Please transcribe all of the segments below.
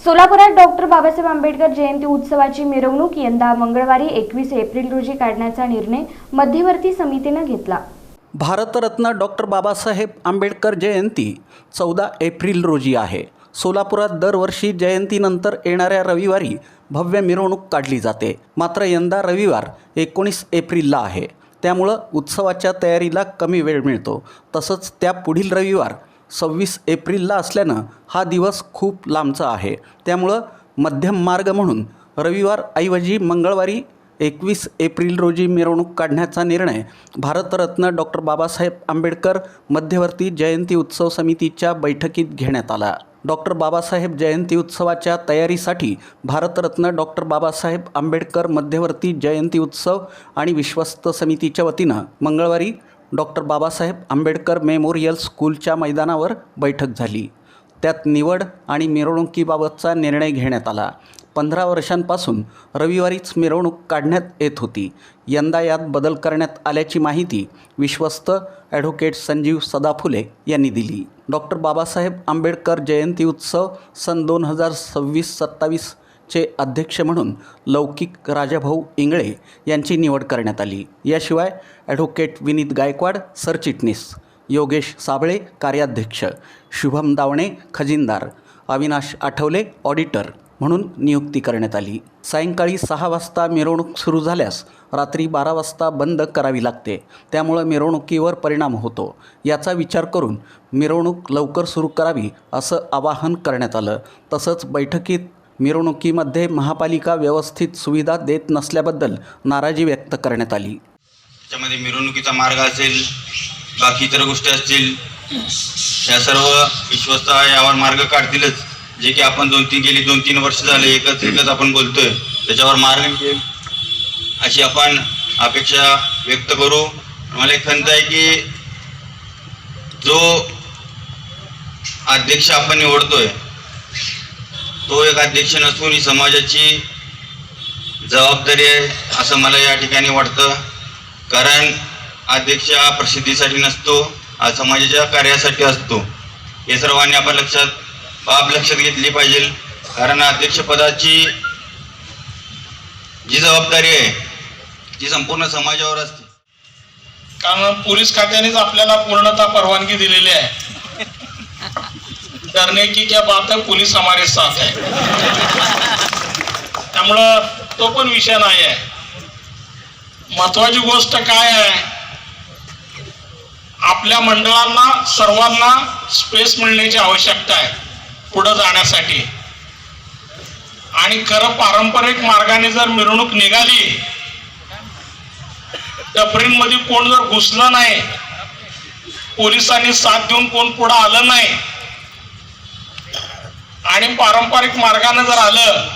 सोलापुरात डॉक्टर बाबासाहेब आंबेडकर जयंती उत्सवाची मिरवणूक यंदा मंगळवारी 21 एप्रिल रोजी काढण्याचा निर्णय मध्यवर्ती समितीने घेतला। भारतरत्न डॉक्टर बाबासाहेब आंबेडकर जयंती 14 एप्रिल रोजी आहे। सोलापुरात दरवर्षी जयंतीनंतर येणाऱ्या रविवारी भव्य मिरवणूक काढली जाते। मात्र यंदा रविवार 19 एप्रिलला आहे, त्यामुळं उत्सवाच्या तयारीला कमी वेळ मिळतो। तसंच त्या पुढील रविवार 26 एप्रिलला असल्यानं हा दिवस खूप लांबचा आहे। त्यामुळं मध्यम मार्ग म्हणून रविवार ऐवजी मंगळवारी 21 एप्रिल रोजी मिरवणूक काढण्याचा निर्णय भारतरत्न डॉक्टर बाबासाहेब आंबेडकर मध्यवर्ती जयंती उत्सव समितीच्या बैठकीत घेण्यात आला। डॉक्टर बाबासाहेब जयंती उत्सवाच्या तयारीसाठी भारतरत्न डॉक्टर बाबासाहेब आंबेडकर मध्यवर्ती जयंती उत्सव आणि विश्वस्त समितीच्या वतीनं मंगळवारी डॉक्टर बाबासाहेब आंबेडकर मेमोरियल स्कूलच्या मैदानावर बैठक झाली। त्यात निवड आणि मिरवणुकीबाबतचा निर्णय घेण्यात आला। 15 वर्षांपासून रविवारीच मिरवणूक काढण्यात येत होती। यंदा यात बदल करण्यात आल्याची माहिती विश्वस्त ॲडव्होकेट संजीव सदाफुले यांनी दिली। डॉक्टर बाबासाहेब आंबेडकर जयंती उत्सव सन 2026-27 चे अध्यक्ष म्हणून लौकिक राजाभाऊ इंगळे यांची निवड करण्यात आली। याशिवाय ॲडव्होकेट विनीत गायकवाड सरचिटणीस, योगेश साबळे कार्याध्यक्ष, शुभम दावणे खजिनदार, अविनाश आठवले ऑडिटर म्हणून नियुक्ती करण्यात आली। सायंकाळी 6 वाजता मिरवणूक सुरू झाल्यास रात्री 12 वाजता बंद करावी लागते, त्यामुळे मिरवणुकीवर परिणाम होतो। याचा विचार करून मिरवणूक लवकर सुरू करावी असं आवाहन करण्यात आलं। तसंच बैठकीत मिरवणुकीमध्ये महापालिका व्यवस्थित सुविधा देत नसल्याबद्दल नाराजी व्यक्त करण्यात आली। त्यामध्ये मिरवणुकीचा मार्ग असेल, बाकी इतर गोष्टी असतील, या सर्व विश्वस्त यावर मार्ग काढतीलच। जे की आपण 2-3 वर्ष झाले एकच आपण बोलतोय, त्याच्यावर मार्ग निघेल अशी आपण अपेक्षा व्यक्त करू। मला एक खंत आहे की जो अध्यक्ष आपण निवडतोय तो एक अध्यक्ष नसून ही समाजाची जबाबदारी आहे असं मला या ठिकाणी वाटतं। कारण अध्यक्ष हा प्रसिद्धीसाठी नसतो, हा समाजाच्या कार्यासाठी असतो। हे सर्वांनी आपण बाब लक्षात घेतली पाहिजे। कारण अध्यक्षपदाची जी जबाबदारी आहे ती संपूर्ण समाजावर असते। कारण पोलीस खात्यानेच आपल्याला पूर्णतः परवानगी दिलेली आहे। डरने की क्या बात है, पुलिस हमारे साथ है। त्यामुळं तो पण विषय नाही आहे। महत्वाची गोष्ट काय आहे, आपल्या मंडळांना सर्वांना स्पेस मिळण्याची आवश्यकता आहे पुढे जाण्यासाठी। आणि खरं पारंपरिक मार्गाने जर मिरवणूक निघाली, टपरींमध्ये कोण जर घुसलं नाही, पोलिसांनी साथ देऊन कोण पुढे आलं नाही आणि पारंपरिक मार्गाने जर आलं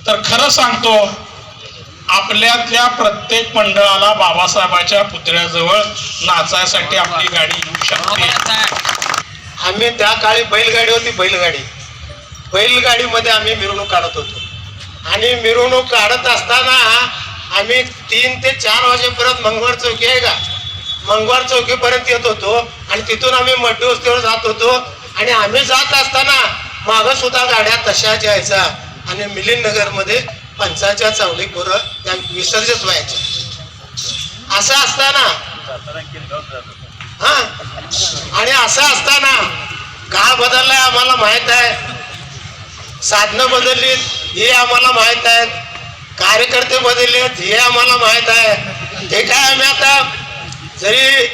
तर खरं सांगतो आपल्यातल्या प्रत्येक मंडळाला बाबासाहेबाच्या पुतळ्याजवळ नाचायसाठी आपली गाडी येऊ शकते। आम्ही त्या काळी बैलगाडी होती, बैलगाडीमध्ये आम्ही मिरवणूक काढत होतो। आणि मिरवणूक काढत असताना आम्ही 3 ते 4 वाजेपर्यंत मंगळवार चौकी आहे का, मंगळवार चौकीपर्यंत येत होतो आणि तिथून आम्ही मड्डी वस्तीवर जात होतो। आणि आम्ही जात असताना मागं सुद्धा गाड्या तशाच यायच्या आणि मिलिंद नगरमध्ये पंचाच्या चावली पोरं त्या विसर्जित व्हायच्या। असं असताना आणि असं असताना काळ बदललाय आम्हाला माहित आहे, साधनं बदललीत हे आम्हाला माहित आहेत, कार्यकर्ते बदललेत हे आम्हाला माहित आहे। ते काय आम्ही आता जरी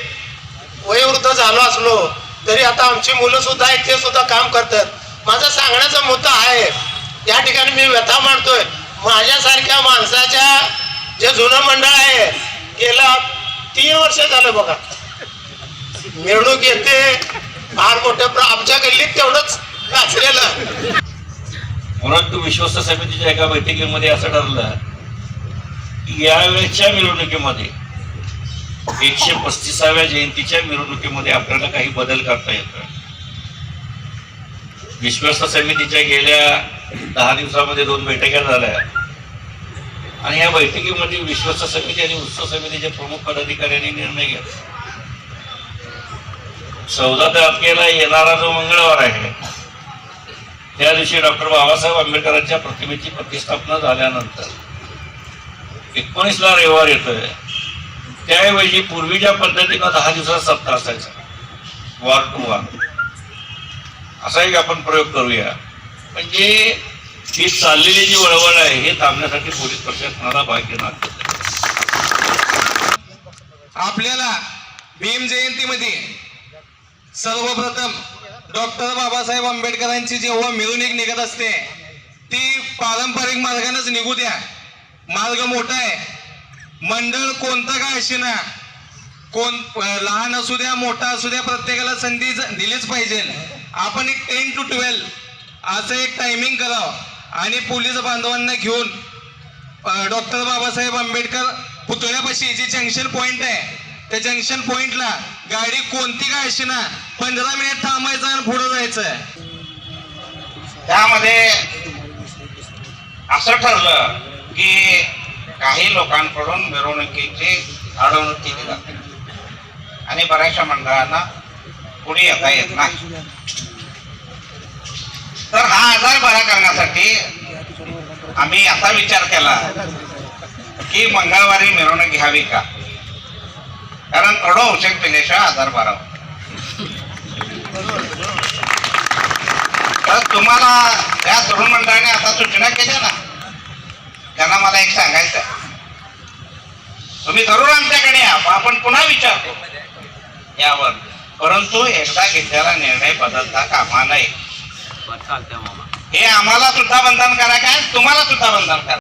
वयोवृद्ध झालो असलो तरी आता आमची मुलं सुद्धा आहेत, ते सुद्धा काम करतात। माझा सांगण्याचा मुद्दा आहे, या ठिकाणी मी व्यथा मांडतोय। माझ्यासारख्या माणसाच्या जे जुनं मंडळ आहे, गेल्या 3 वर्ष झालं बघा मिरवणूक येते फार मोठ्या आमच्या गल्लीत तेवढंच गाजलेलं। परंतु विश्वस्त समितीच्या एका बैठकीमध्ये असं ठरलं की यावेळेच्या मिरवणुकीमध्ये 135व्या जयंतीच्या मिरवणुकीमध्ये आपल्याला काही बदल करता येतो। विश्वस्त समितीच्या गेल्या 10 दिवसामध्ये 2 बैठका झाल्या आणि या बैठकीमध्ये विश्वस्त समिती आणि उत्सव समितीच्या प्रमुख पदाधिकाऱ्यांनी निर्णय घेतला। 14 तारखेला येणारा जो मंगळवार आहे त्या दिवशी डॉक्टर बाबासाहेब आंबेडकरांच्या प्रतिमेची प्रतिष्ठापना झाल्यानंतर 19ला रविवार येतोय, त्याऐवजी पूर्वीच्या पद्धतीनं 10 दिवसाचा सप्ताह असायचा, वॉर टू वॉर, असा एक आपण प्रयोग करूया. म्हणजे ही चाललेली जी वळवळ आहे हे थांबण्यासाठी पोलीस प्रशासनाला भाग घेणार. आपल्याला भीम जयंतीमध्ये सर्वप्रथम डॉक्टर बाबासाहेब आंबेडकरांची जेव्हा मिरवणूक निघत असते ती पारंपरिक मार्गानेच निघू द्या. मार्ग मोठा आहे, मंडळ कोणतं काय असेना, कोण लहान असू द्या मोठा असू द्या, प्रत्येकाला संधी दिलीच पाहिजे. आपण एक 10 to 12 असं एक टायमिंग करावं आणि पोलीस बांधवांना घेऊन डॉक्टर बाबासाहेब आंबेडकर पुतळ्यापाशी जे जंक्शन पॉइंट आहे त्या जंक्शन पॉइंटला गाडी कोणती काय असेना 15 मिनिट थांबायचं आणि पुढे जायचं. त्यामध्ये असं ठरलं की काही लोकांकडून मिरवणुकीची अडवणूक केली जाते आणि बऱ्याचशा मंडळांना पुढे येता येत नाही. तर हा आजार बरा करण्यासाठी आम्ही असा विचार केला की मंगळवारी मिरवणूक घ्यावी का, कारण थोडं औषध पिल्याशिवाय आजार बरा होतो. तर तुम्हाला या तरुण मंडळाने आता सूचना केल्या ना, त्यांना मला एक सांगायचं, तुम्ही जरूर आमच्याकडे या, आपण पुन्हा विचारतो यावर, परंतु एकदा घेतलेला निर्णय बदलता कामा नये. हे आम्हाला सुद्धा बंधन करा काय, तुम्हाला सुद्धा बंधन करा.